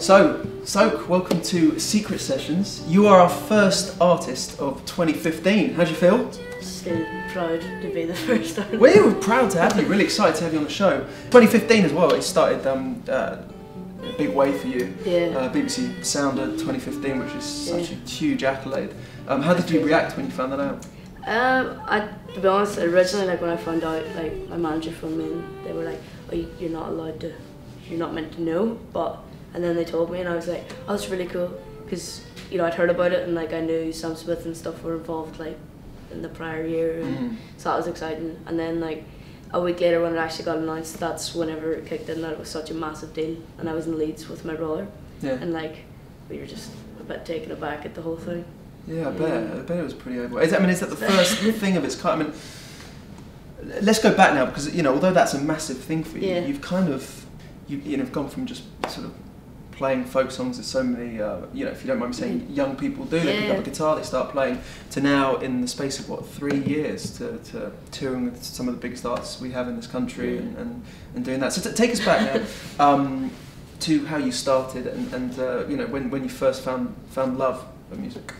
So, welcome to Secret Sessions. You are our first artist of 2015. How do you feel? Still proud to be the first artist. We're proud to have you, really excited to have you on the show. 2015 as well, it started a big way for you. Yeah. BBC Sounder 2015, which is such a huge accolade. How did you react when you found that out? To be honest, originally, like when I found out, like my manager phoned me and they were like, "Oh, you're not allowed to, you're not meant to know." And then they told me, and I was like, "Oh, that's really cool," because I'd heard about it and like I knew Sam Smith and stuff were involved like in the prior year, and so that was exciting. And then like a week later, when it actually got announced, that's whenever it kicked in that it was such a massive deal, and I was in Leeds with my brother, and like we were just a bit taken aback at the whole thing. Yeah, I bet it was pretty overwhelming. Is that the first thing of its kind? I mean, let's go back now because although that's a massive thing for you, you've kind of you've gone from just sort of playing folk songs that so many if you don't mind me saying, young people do. They pick up a guitar, they start playing, to now in the space of 3 years to touring with some of the biggest artists we have in this country and doing that. So take us back now to how you started and when you first found love for music.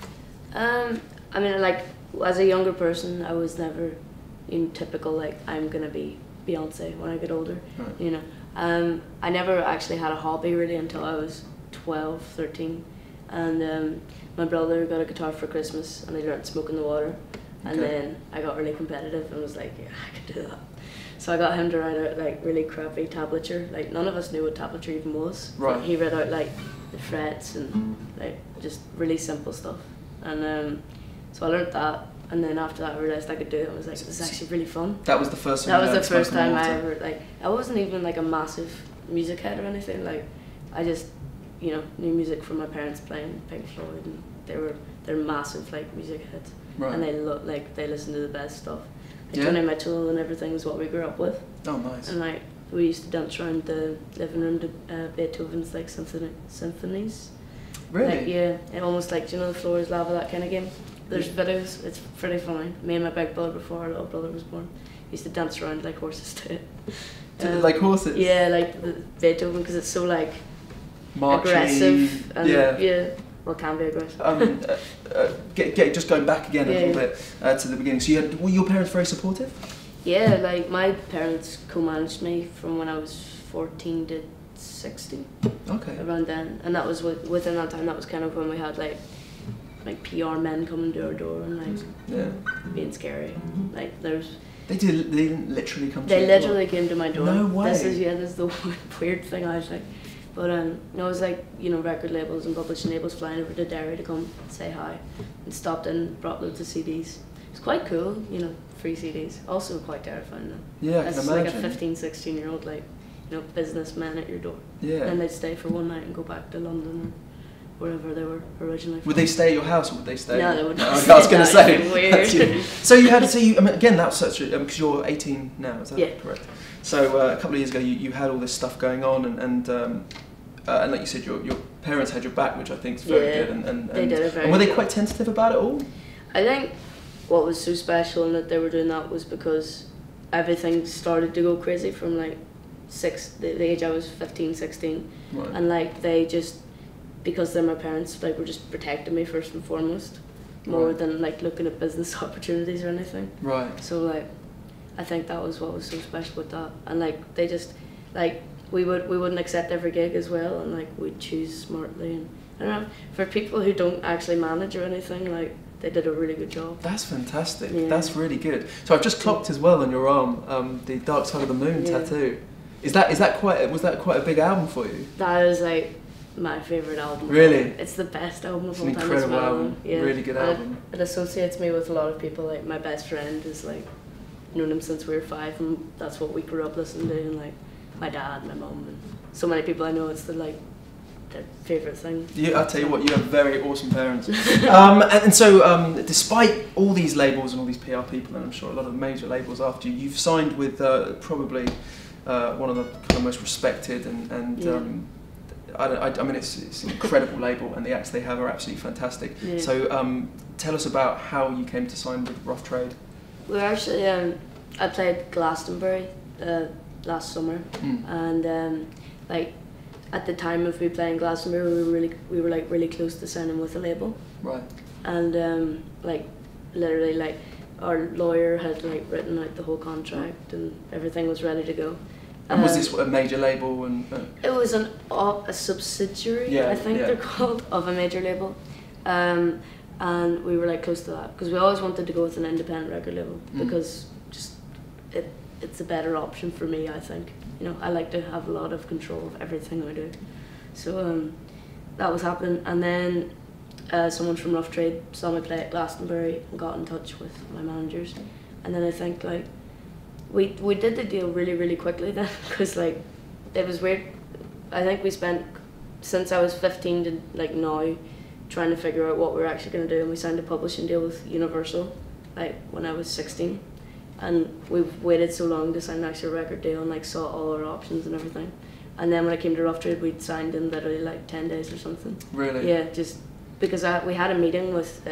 I mean, like, as a younger person, I was never typical, like, I'm gonna be Beyonce when I get older, right. I never actually had a hobby really until I was 12, 13, and my brother got a guitar for Christmas and I learned Smoke in the Water, and then I got really competitive and was like, yeah, I could do that. So I got him to write out like really crappy tablature, like none of us knew what tablature even was. Right. He read out like the frets and like just really simple stuff. And so I learned that, and then after that I realised I could do it. I was like, this is actually really fun. That was the first time. That was the first time I ever, like, I wasn't even like a massive music head or anything. Like, I just, knew music from my parents playing Pink Floyd, and they're massive like music heads, right. And they listen to the best stuff. Like Joni Mitchell and everything was what we grew up with. Oh, nice. And like we used to dance around the living room to Beethoven's like symphonies. Really? Like, yeah, and almost like, the floor is lava, that kind of game. There's videos, it's pretty funny. Me and my big brother, before our little brother was born, used to dance around like horses to it. Like horses? Yeah, like the Beethoven, because it's so like marchy, aggressive. And, well, can be aggressive. Just going back again a little bit to the beginning. So were your parents very supportive? Yeah, like my parents co-managed me from when I was 14 to 16. Okay. Around then, and that was within that time. That was kind of when we had like PR men coming to our door and like being scary. Like They didn't literally come. They literally came to my door. No way. This is the weird thing. I was like, but it was like record labels and publishing labels flying over to Derry to come say hi, and stopped in, brought loads of CDs. It's quite cool, free CDs. Also quite terrifying though. Yeah, I can imagine. Like a 15, 16-year-old like. Businessmen at your door. Yeah. And they'd stay for one night and go back to London or wherever they were originally from. Would they stay at your house or would they stay? No, they wouldn't. I was going to say. Weird. So you had again, that's such a, because you're 18 now, is that correct? So a couple of years ago you had all this stuff going on and like you said, your parents had your back, which I think is very good. And they did it very and were they good. quite tentative about it all? I think what was so special in that they were doing that was because everything started to go crazy from like the age I was 15, 16, right. And like they just, because they're my parents, like were just protecting me first and foremost, more than like looking at business opportunities or anything. Right. So like, I think that was what was so special with that, and like they just, like we wouldn't accept every gig as well, and like we'd choose smartly, and I don't know, for people who don't actually manage or anything, like they did a really good job. That's fantastic. Yeah. That's really good. So I've just clocked as well on your arm the Dark Side of the Moon tattoo. Was that quite a big album for you? That is like my favourite album. Really? It's the best album of all time. It's an incredible album. Yeah. Really good album. It associates me with a lot of people. Like my best friend is like known him since we were 5, and that's what we grew up listening to. And like my dad, my mum, and so many people I know, it's their favourite thing. I tell you what, you have very awesome parents. and so, despite all these labels and all these PR people, and I'm sure a lot of major labels after you, you've signed with probably one of the kind of most respected and I mean it's an incredible label, and the acts they have are absolutely fantastic. Yeah. So tell us about how you came to sign with Rough Trade. We were actually I played Glastonbury last summer, and like at the time of me playing Glastonbury, we were like really close to signing with a label. Right. And like literally like our lawyer had like written out the whole contract and everything was ready to go. And was this a major label? And it was a subsidiary, I think they're called, of a major label. And we were like close to that because we always wanted to go with an independent record label because just it's a better option for me, I think. You know, I like to have a lot of control of everything I do. So that was happening, and then someone from Rough Trade saw me play at Glastonbury and got in touch with my managers, and then I think like we did the deal really, really quickly then because like it was weird. I think we spent, since I was 15 to like now, trying to figure out what we were actually going to do, and we signed a publishing deal with Universal like when I was 16, and we waited so long to sign an actual record deal and like saw all our options and everything, and then when it came to Rough Trade we'd signed in literally like 10 days or something. Really? Yeah, just because we had a meeting with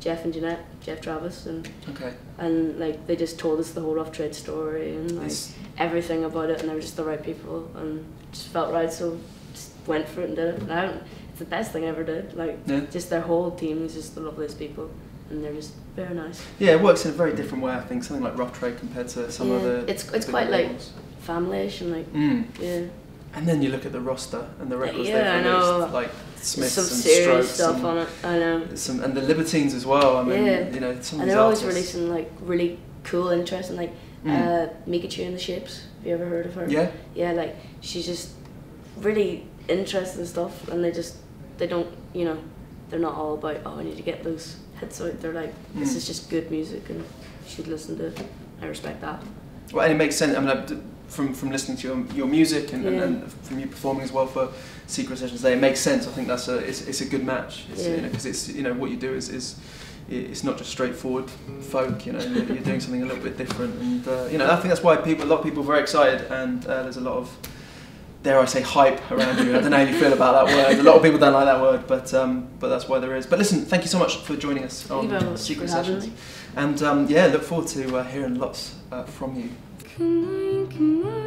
Jeff and Jeanette, Jeff Travis, and like they just told us the whole Rough Trade story and like everything about it, and they were just the right people and it just felt right, so just went for it and did it. And it's the best thing I ever did. Like just their whole team is just the loveliest people, and they're just very nice. Yeah, it works in a very different way, I think. Something like Rough Trade compared to some other. It's quite like family-ish and like yeah. And then you look at the roster and the records they've released, like Smiths some and serious Strokes stuff on it. I know. And the Libertines as well. I mean, you know, some of and these they're always artists. releasing like really cool, interesting, like Mikachu and the Shapes. Have you ever heard of her? Yeah. Yeah, like she's just really interesting stuff, and they don't, you know, they're not all about I need to get those hits out. They're like this is just good music, and you should listen to it. I respect that. Well, and it makes sense. I mean, from listening to your music and from you performing as well for Secret Sessions Day, it makes sense. I think it's a good match. It's, you know, because it's, you know, what you do is it's not just straightforward folk. You know, you're doing something a little bit different, and you know, I think that's why a lot of people are very excited, and there's a lot of, dare I say, hype around you. I don't know how you feel about that word. A lot of people don't like that word, but that's why there is. But listen, thank you so much for joining us on Secret Sessions, and yeah, look forward to hearing lots from you. Come on, come on.